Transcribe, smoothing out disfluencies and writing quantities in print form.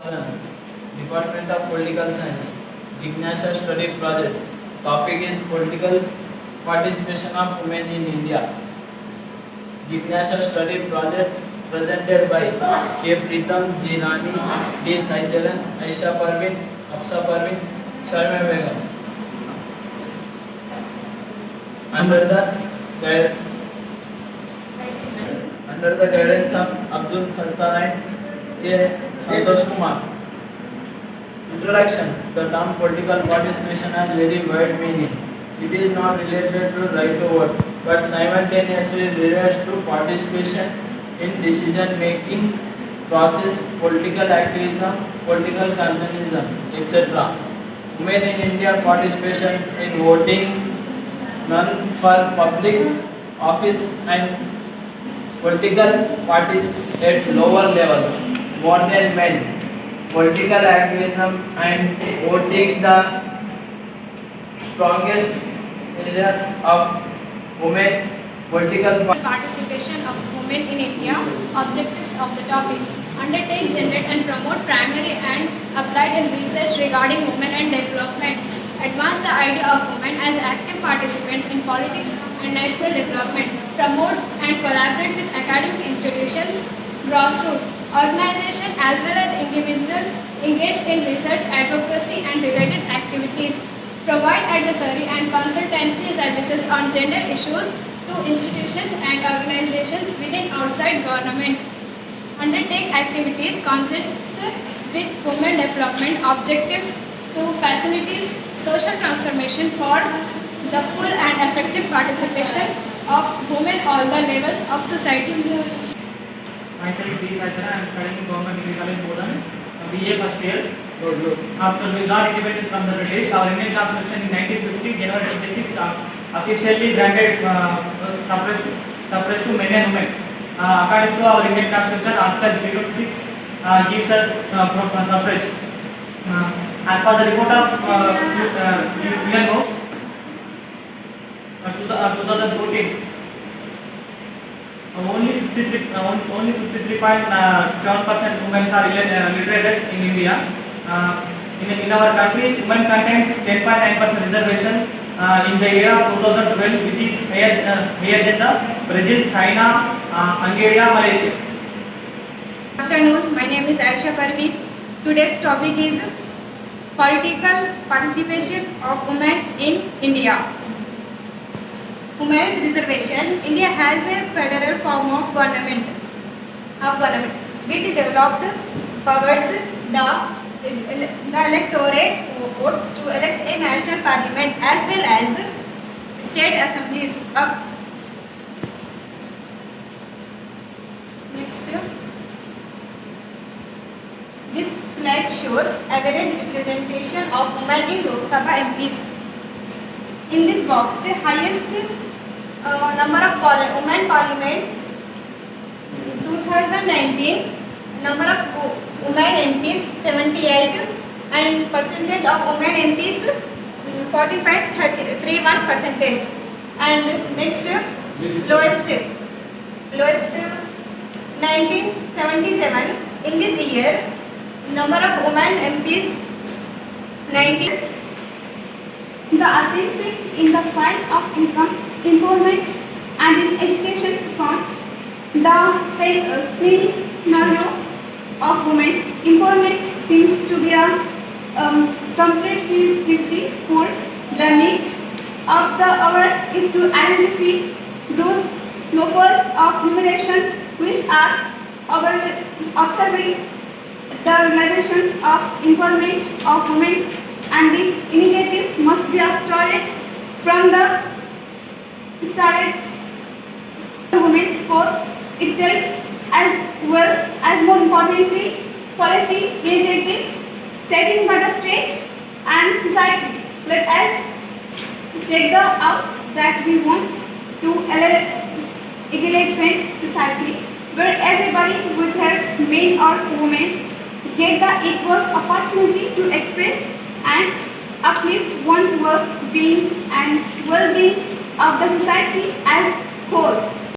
Department of Political Science, Jignasha Study Project. Topic is Political Participation of Women in India. Jignasha Study Project presented by K. Pritam, G. Rani, D. Saichalan, Aisha Parveen, Hafsa Parveen, Sharma Begum. Under the guidance of Abdul Sultan A. Santosh Kumar. Introduction. The term political participation has very wide meaning. It is not related to right to vote, but simultaneously relates to participation in decision-making process, political activism, political consumerism, etc. Women in India participation in voting, none for public office and political parties at lower levels more than men. Political activism and voting the strongest areas of women's political participation of women in India. Objectives of the topic: undertake, generate and promote primary and applied research regarding women and development. Advance the idea of women as active participants in politics and national development. Promote and collaborate with academic institutions, grassroots organizations as well as individuals engaged in research, advocacy and related activities. Provide advisory and consultancy services on gender issues to institutions and organizations within outside government. Undertake activities consistent with women development objectives to facilitate social transformation for the full and effective participation of women all the levels of society. Myself D. Sachana, I am studying in Government Degree College, Bodan, BA first year. After we got independence from the British, our Indian Constitution in 1950, January 26, officially granted suffrage to men and women. According to our Indian Constitution, Article 326 gives us suffrage. As per the report of UNO 2014, only 53.7% women are literate in India. In our country, women contains 10.9% reservation in the year of 2012, which is higher than the Brazil, China, Hungary, Malaysia. Good afternoon, my name is Aisha Parveen. Today's topic is political participation of women in India. Women's reservation. India has a federal form of government with developed powers. The electorate votes to elect a national parliament as well as state assemblies. Next, this slide shows average representation of women in Lok Sabha MPs. In this box, the highest number of women parliaments 2019, number of women MPs 78 and percentage of women MPs 45.31%. And next, lowest 1977. In this year, number of women MPs 90. The arithmetic in the field of income, employment and in education front, the scenario of women employment seems to be a comparatively poor. The need of the hour is to identify those loopholes of remuneration which are observing the realization of employment of women, and the initiative must be started from the women for itself, as well as more importantly policy initiatives taken by the state and society. Let us take the out that we want to egalitarian society where everybody, whether men or women, get the equal opportunity to express and uplift one's well-being and well-being of the society as whole.